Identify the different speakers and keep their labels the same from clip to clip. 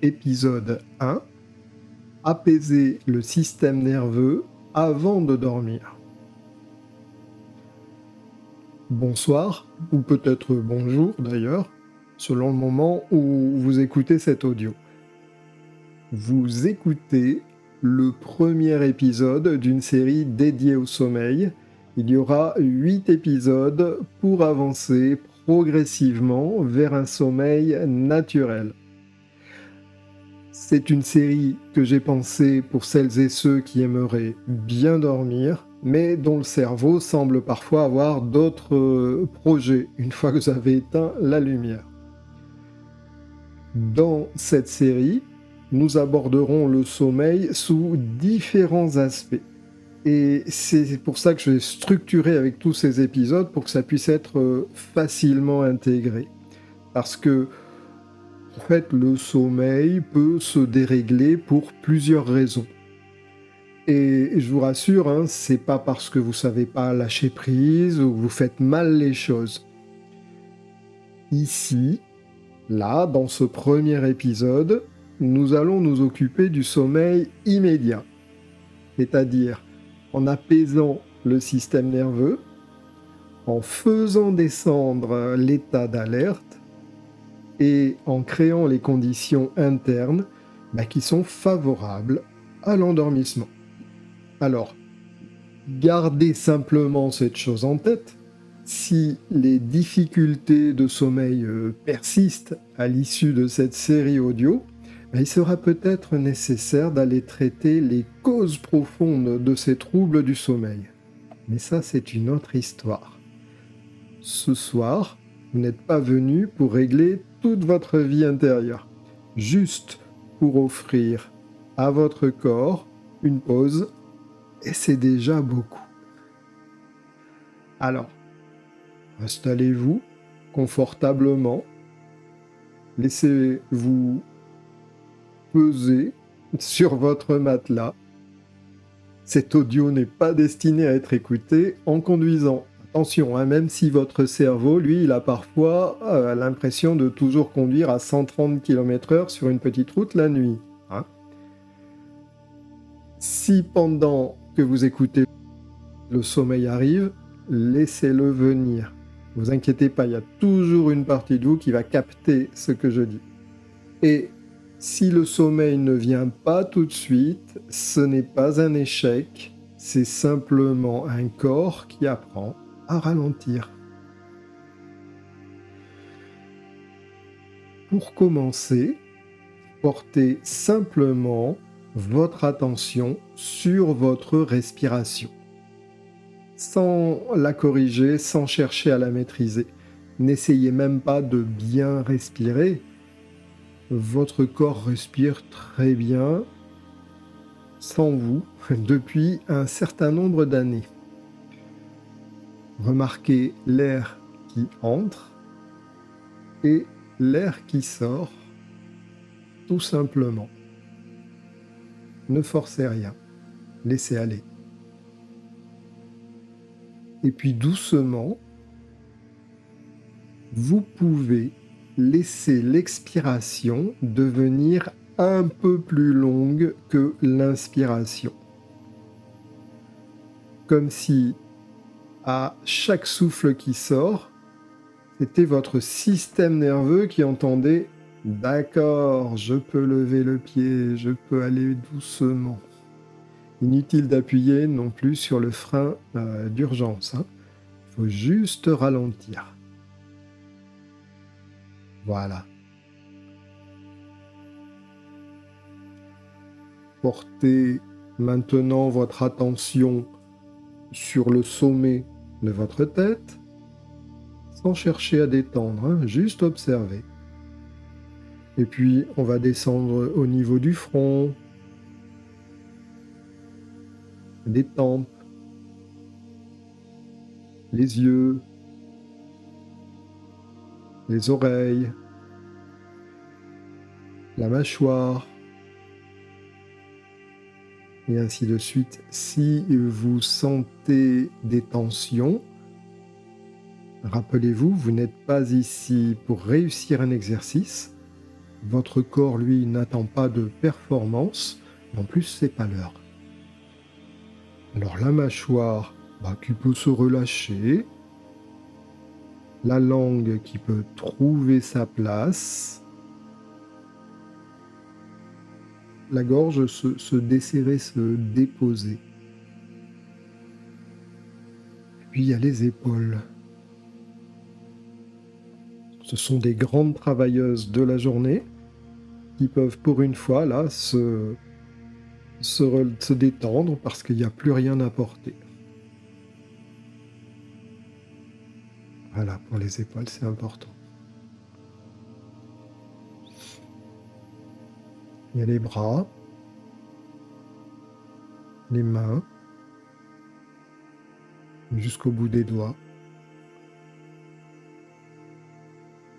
Speaker 1: Épisode 1. Apaiser le système nerveux avant de dormir. Bonsoir, ou peut-être bonjour d'ailleurs, selon le moment où vous écoutez cet audio. Vous écoutez le premier épisode d'une série dédiée au sommeil. Il y aura 8 épisodes pour avancer progressivement vers un sommeil naturel. C'est une série que j'ai pensée pour celles et ceux qui aimeraient bien dormir, mais dont le cerveau semble parfois avoir d'autres projets une fois que vous avez éteint la lumière. Dans cette série, nous aborderons le sommeil sous différents aspects. Et c'est pour ça que je vais structurer avec tous ces épisodes pour que ça puisse être facilement intégré. Parce que en fait, le sommeil peut se dérégler pour plusieurs raisons. Et je vous rassure, c'est pas parce que vous savez pas lâcher prise ou que vous faites mal les choses. Ici, là, dans ce premier épisode, nous allons nous occuper du sommeil immédiat. C'est-à-dire en apaisant le système nerveux, en faisant descendre l'état d'alerte, et en créant les conditions internes qui sont favorables à l'endormissement. Alors, gardez simplement cette chose en tête. Si les difficultés de sommeil persistent à l'issue de cette série audio, il sera peut-être nécessaire d'aller traiter les causes profondes de ces troubles du sommeil. Mais ça, c'est une autre histoire. Ce soir, vous n'êtes pas venu pour régler toute votre vie intérieure, juste pour offrir à votre corps une pause, et c'est déjà beaucoup. Alors, installez-vous confortablement, laissez-vous peser sur votre matelas. Cet audio n'est pas destiné à être écouté en conduisant. Attention, même si votre cerveau, lui, il a parfois l'impression de toujours conduire à 130 km/h sur une petite route la nuit. Si pendant que vous écoutez, le sommeil arrive, laissez-le venir. Ne vous inquiétez pas, il y a toujours une partie de vous qui va capter ce que je dis. Et si le sommeil ne vient pas tout de suite, ce n'est pas un échec, c'est simplement un corps qui apprend à ralentir. Pour commencer, portez simplement votre attention sur votre respiration. Sans la corriger, sans chercher à la maîtriser. N'essayez même pas de bien respirer. Votre corps respire très bien, sans vous, depuis un certain nombre d'années. Remarquez l'air qui entre et l'air qui sort, tout simplement. Ne forcez rien, laissez aller. Et puis doucement, vous pouvez laisser l'expiration devenir un peu plus longue que l'inspiration. Comme si, à chaque souffle qui sort, c'était votre système nerveux qui entendait « D'accord, je peux lever le pied, je peux aller doucement ». Inutile d'appuyer non plus sur le frein d'urgence. Il faut juste ralentir. Voilà. Portez maintenant votre attention sur le sommet de votre tête, sans chercher à détendre, juste observer. Et puis, on va descendre au niveau du front, des tempes, les yeux, les oreilles, la mâchoire, et ainsi de suite. Si vous sentez des tensions, rappelez-vous, vous n'êtes pas ici pour réussir un exercice, Votre corps, lui, n'attend pas de performance, en plus, c'est pas l'heure. Alors la mâchoire qui peut se relâcher, la langue qui peut trouver sa place, la gorge se desserrer, se déposer. Puis il y a les épaules. Ce sont des grandes travailleuses de la journée qui peuvent pour une fois là se détendre parce qu'il n'y a plus rien à porter. Voilà, pour les épaules, c'est important. Il y a les bras, les mains, jusqu'au bout des doigts,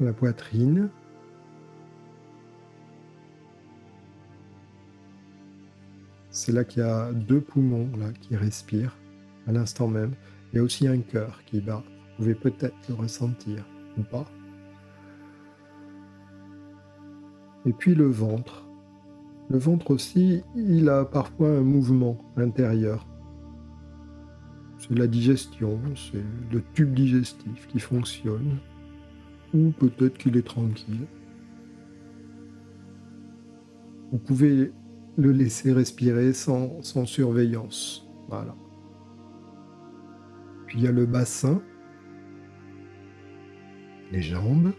Speaker 1: la poitrine, c'est là qu'il y a 2 poumons là, qui respirent à l'instant même. Il y a aussi un cœur qui bat. Vous pouvez peut-être le ressentir ou pas. Et puis le ventre. Le ventre aussi, il a parfois un mouvement intérieur. C'est la digestion, c'est le tube digestif qui fonctionne. Ou peut-être qu'il est tranquille. Vous pouvez le laisser respirer sans surveillance. Voilà. Puis il y a le bassin, les jambes,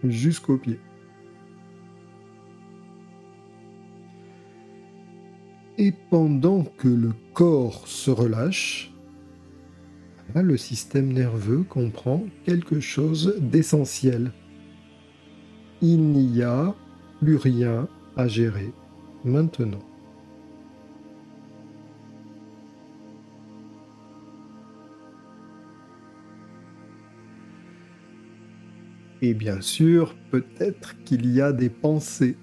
Speaker 1: jusqu'aux pieds. Et pendant que le corps se relâche, là, le système nerveux comprend quelque chose d'essentiel. Il n'y a plus rien à gérer maintenant. Et bien sûr, peut-être qu'il y a des pensées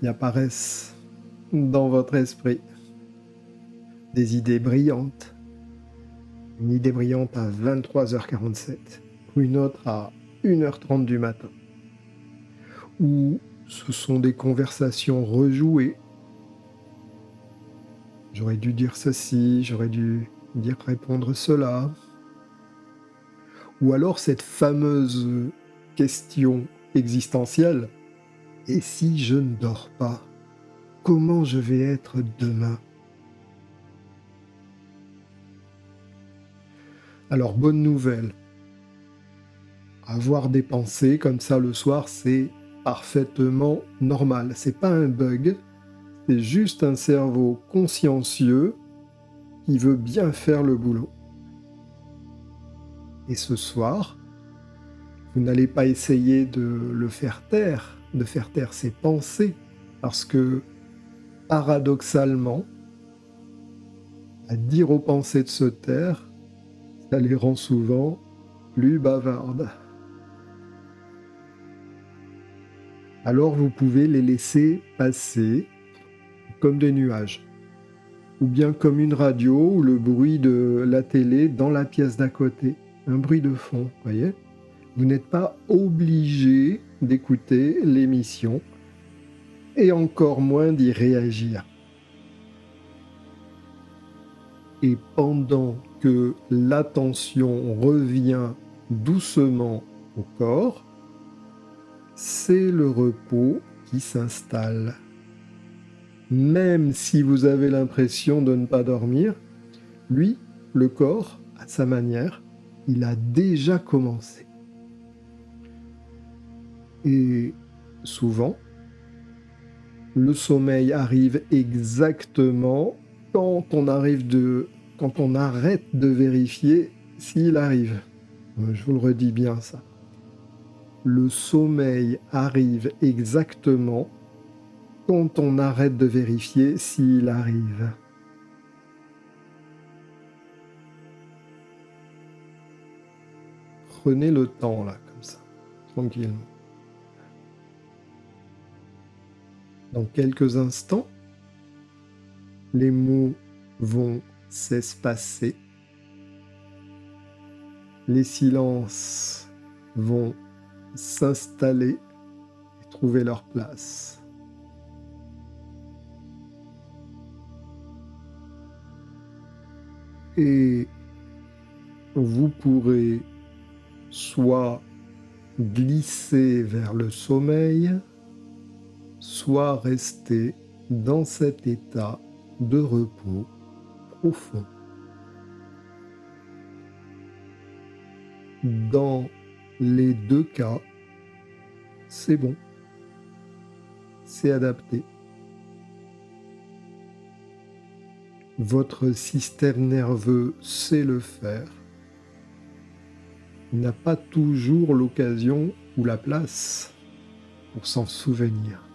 Speaker 1: qui apparaissent dans votre esprit. Des idées brillantes. Une idée brillante à 23h47, ou une autre à 1h30 du matin. Ou ce sont des conversations rejouées. J'aurais dû dire ceci, j'aurais dû répondre cela. Ou alors cette fameuse question existentielle. Et si je ne dors pas, comment je vais être demain ? Alors, bonne nouvelle. Avoir des pensées comme ça le soir, c'est parfaitement normal. C'est pas un bug, c'est juste un cerveau consciencieux qui veut bien faire le boulot. Et ce soir, vous n'allez pas essayer de le faire taire, de faire taire ses pensées, parce que, paradoxalement, à dire aux pensées de se taire, ça les rend souvent plus bavardes. Alors vous pouvez les laisser passer comme des nuages, ou bien comme une radio ou le bruit de la télé dans la pièce d'à côté, un bruit de fond, voyez ? Vous n'êtes pas obligé d'écouter l'émission et encore moins d'y réagir. Et pendant que l'attention revient doucement au corps, c'est le repos qui s'installe. Même si vous avez l'impression de ne pas dormir, lui, le corps, à sa manière, il a déjà commencé. Et souvent, le sommeil arrive exactement quand on arrête de vérifier s'il arrive. Je vous le redis bien ça. Le sommeil arrive exactement quand on arrête de vérifier s'il arrive. Prenez le temps là, comme ça, tranquillement. Dans quelques instants, les mots vont s'espacer, les silences vont s'installer et trouver leur place. Et vous pourrez soit glisser vers le sommeil, soit rester dans cet état de repos profond. Dans les deux cas, c'est bon, c'est adapté. Votre système nerveux sait le faire. Il n'a pas toujours l'occasion ou la place pour s'en souvenir.